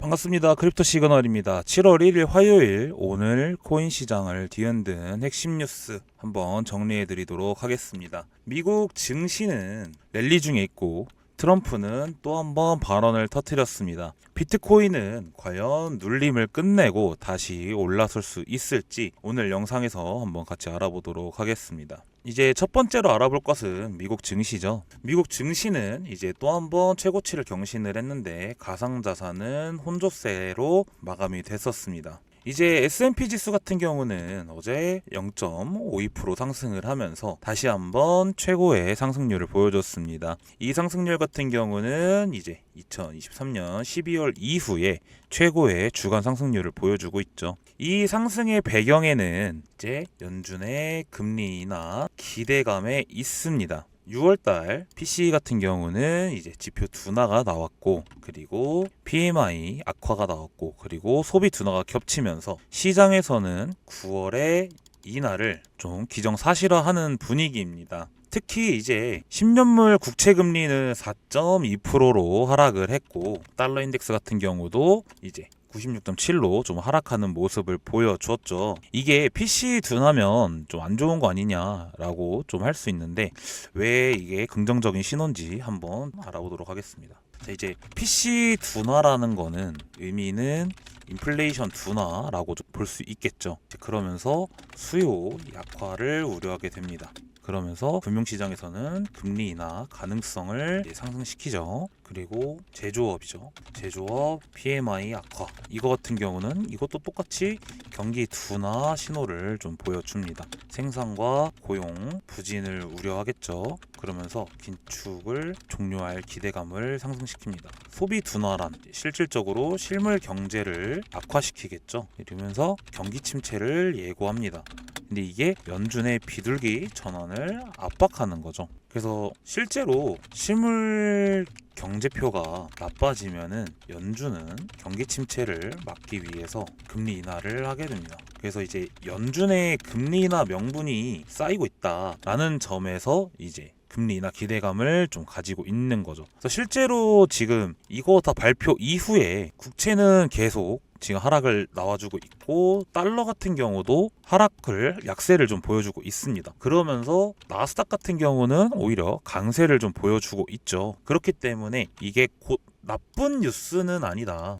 반갑습니다. 크립토 시그널입니다. 7월 1일 화요일 오늘 코인 시장을 뒤흔든 핵심 뉴스 한번 정리해 드리도록 하겠습니다. 미국 증시는 랠리 중에 있고 트럼프는 또 한번 발언을 터뜨렸습니다. 비트코인은 과연 눌림을 끝내고 다시 올라설 수 있을지 오늘 영상에서 한번 같이 알아보도록 하겠습니다. 이제 첫 번째로 알아볼 것은 미국 증시죠. 미국 증시는 이제 또 한번 최고치를 경신을 했는데 가상자산은 혼조세로 마감이 됐었습니다. 이제 S&P 지수 같은 경우는 어제 0.52% 상승을 하면서 다시 한번 최고의 상승률을 보여줬습니다. 이 상승률 같은 경우는 이제 2023년 12월 이후에 최고의 주간 상승률을 보여주고 있죠. 이 상승의 배경에는 이제 연준의 금리 인하 기대감에 있습니다. 6월달 PCE 같은 경우는 이제 지표 둔화가 나왔고, 그리고 PMI 악화가 나왔고, 그리고 소비 둔화가 겹치면서 시장에서는 9월에 인하를 좀 기정사실화하는 분위기입니다. 특히 이제 10년물 국채 금리는 4.2%로 하락을 했고, 달러 인덱스 같은 경우도 이제 96.7로 좀 하락하는 모습을 보여줬죠. 이게 PC 둔하면 좀 안 좋은 거 아니냐라고 좀 할 수 있는데 왜 이게 긍정적인 신호인지 한번 알아보도록 하겠습니다. 자, 이제 PC 둔화라는 거는 의미는 인플레이션 둔화라고 볼 수 있겠죠. 그러면서 수요 약화를 우려하게 됩니다. 그러면서 금융시장에서는 금리 인하 가능성을 상승시키죠. 그리고 제조업이죠. 제조업 PMI 악화. 이거 같은 경우는 이것도 똑같이 경기 둔화 신호를 좀 보여줍니다. 생산과 고용 부진을 우려하겠죠. 그러면서 긴축을 종료할 기대감을 상승시킵니다. 소비 둔화란 실질적으로 실물 경제를 악화시키겠죠. 이러면서 경기 침체를 예고합니다. 근데 이게 연준의 비둘기 전환을 압박하는 거죠. 그래서 실제로 실물 경제표가 나빠지면은 연준은 경기 침체를 막기 위해서 금리 인하를 하게 됩니다. 그래서 이제 연준의 금리 인하 명분이 쌓이고 있다라는 점에서 이제 금리 인하 기대감을 좀 가지고 있는 거죠. 그래서 실제로 지금 이거 다 발표 이후에 국채는 계속 지금 하락을 나와주고 있고, 달러 같은 경우도 하락을 약세를 좀 보여주고 있습니다. 그러면서 나스닥 같은 경우는 오히려 강세를 좀 보여주고 있죠. 그렇기 때문에 이게 곧 나쁜 뉴스는 아니다라고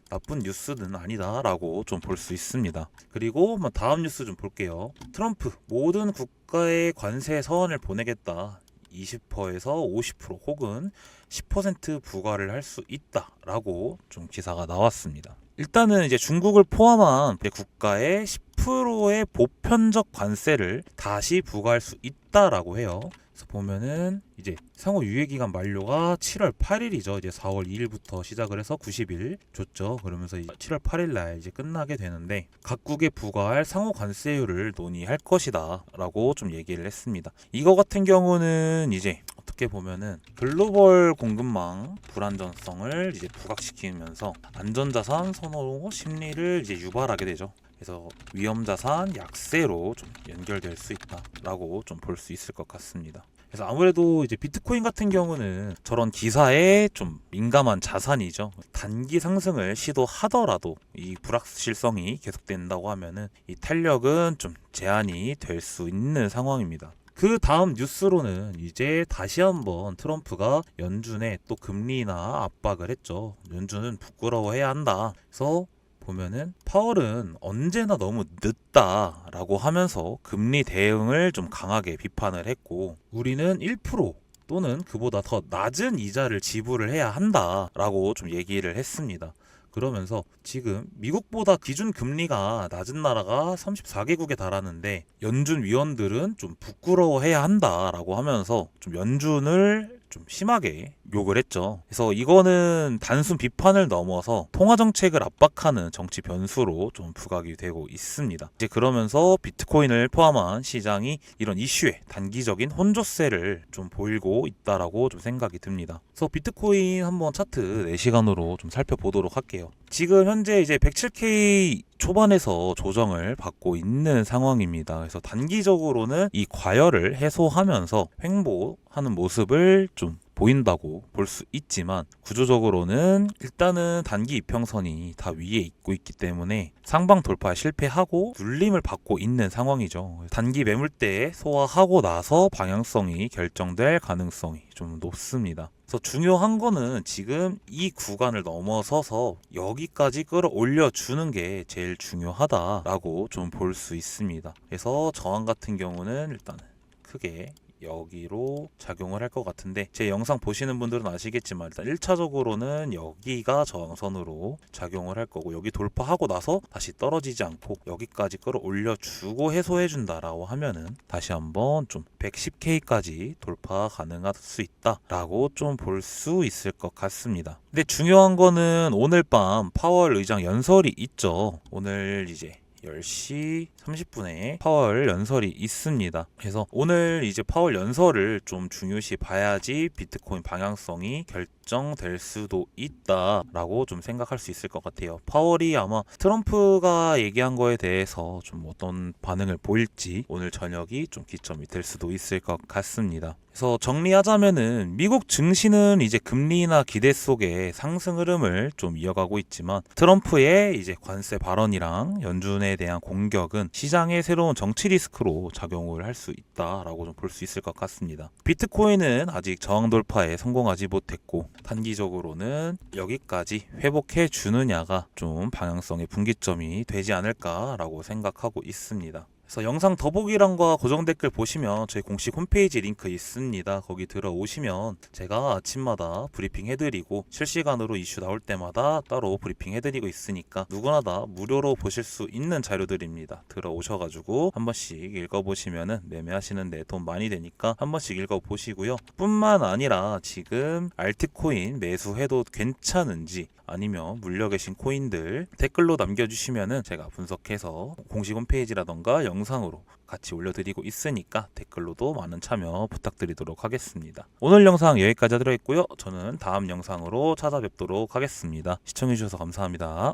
좀 볼 수 있습니다. 그리고 다음 뉴스 좀 볼게요. 트럼프 모든 국가의 관세 서한을 보내겠다. 20%에서 50% 혹은 10% 부과를 할 수 있다라고 좀 기사가 나왔습니다. 일단은 이제 중국을 포함한 국가의 10%의 보편적 관세를 다시 부과할 수 있다라고 해요. 그래서 보면은 이제 상호 유예기간 만료가 7월 8일이죠. 이제 4월 2일부터 시작을 해서 90일 줬죠. 그러면서 7월 8일 날 이제 끝나게 되는데 각국에 부과할 상호 관세율을 논의할 것이다라고 좀 얘기를 했습니다. 이거 같은 경우는 이제 어떻게 보면은 글로벌 공급망 불안전성을 이제 부각시키면서 안전자산 선호 심리를 이제 유발하게 되죠. 그래서 위험자산 약세로 좀 연결될 수 있다라고 좀 볼 수 있을 것 같습니다. 그래서 아무래도 이제 비트코인 같은 경우는 저런 기사에 좀 민감한 자산이죠. 단기 상승을 시도하더라도 이 불확실성이 계속된다고 하면은 이 탄력은 좀 제한이 될 수 있는 상황입니다. 그 다음 뉴스로는 이제 다시 한번 트럼프가 연준에 또 금리 인하 압박을 했죠. 연준은 부끄러워해야 한다. 그래서 보면은 파월은 언제나 너무 늦다라고 하면서 금리 대응을 좀 강하게 비판을 했고, 우리는 1% 또는 그보다 더 낮은 이자를 지불을 해야 한다라고 좀 얘기를 했습니다. 그러면서 지금 미국보다 기준 금리가 낮은 나라가 34개국에 달하는데 연준 위원들은 좀 부끄러워해야 한다라고 하면서 좀 연준을 좀 심하게 욕을 했죠. 그래서 이거는 단순 비판을 넘어서 통화 정책을 압박하는 정치 변수로 좀 부각이 되고 있습니다. 이제 그러면서 비트코인을 포함한 시장이 이런 이슈에 단기적인 혼조세를 좀 보이고 있다라고 좀 생각이 듭니다. 그래서 비트코인 한번 차트 4시간으로 좀 살펴보도록 할게요. 지금 현재 이제 107K 초반에서 조정을 받고 있는 상황입니다. 그래서 단기적으로는 이 과열을 해소하면서 횡보하는 모습을 좀 보인다고 볼 수 있지만 구조적으로는 일단은 단기 이평선이 다 위에 있고 있기 때문에 상방 돌파에 실패하고 눌림을 받고 있는 상황이죠. 단기 매물대에 소화하고 나서 방향성이 결정될 가능성이 좀 높습니다. 그래서 중요한 거는 지금 이 구간을 넘어서서 여기까지 끌어올려 주는 게 제일 중요하다라고 좀 볼 수 있습니다. 그래서 저항 같은 경우는 일단은 크게 여기로 작용을 할 것 같은데, 제 영상 보시는 분들은 아시겠지만 일단 1차적으로는 여기가 저항선으로 작용을 할 거고, 여기 돌파하고 나서 다시 떨어지지 않고 여기까지 끌어올려 주고 해소해 준다라고 하면은 다시 한번 좀 110K까지 돌파 가능할 수 있다라고 좀 볼 수 있을 것 같습니다. 근데 중요한 거는 오늘 밤 파월 의장 연설이 있죠. 오늘 이제 10시 30분에 파월 연설이 있습니다. 그래서 오늘 이제 파월 연설을 좀 중요시 봐야지 비트코인 방향성이 결정될 수도 있다라고 좀 생각할 수 있을 것 같아요. 파월이 아마 트럼프가 얘기한 거에 대해서 좀 어떤 반응을 보일지 오늘 저녁이 좀 기점이 될 수도 있을 것 같습니다. 그래서 정리하자면은 미국 증시는 이제 금리나 기대 속에 상승 흐름을 좀 이어가고 있지만, 트럼프의 이제 관세 발언이랑 연준에 대한 공격은 시장의 새로운 정치 리스크로 작용을 할 수 있다라고 좀 볼 수 있을 것 같습니다. 비트코인은 아직 저항 돌파에 성공하지 못했고, 단기적으로는 여기까지 회복해 주느냐가 좀 방향성의 분기점이 되지 않을까라고 생각하고 있습니다. 그래서 영상 더보기란과 고정 댓글 보시면 저희 공식 홈페이지 링크 있습니다. 거기 들어오시면 제가 아침마다 브리핑 해드리고 실시간으로 이슈 나올 때마다 따로 브리핑 해드리고 있으니까 누구나 다 무료로 보실 수 있는 자료들입니다. 들어오셔가지고 한 번씩 읽어보시면은 매매하시는데 도움 많이 되니까 한 번씩 읽어보시고요. 뿐만 아니라 지금 알트코인 매수해도 괜찮은지, 아니면 물려 계신 코인들 댓글로 남겨주시면은 제가 분석해서 공식 홈페이지라던가 영상으로 같이 올려드리고 있으니까 댓글로도 많은 참여 부탁드리도록 하겠습니다. 오늘 영상 여기까지 하도록 했고요. 저는 다음 영상으로 찾아뵙도록 하겠습니다. 시청해주셔서 감사합니다.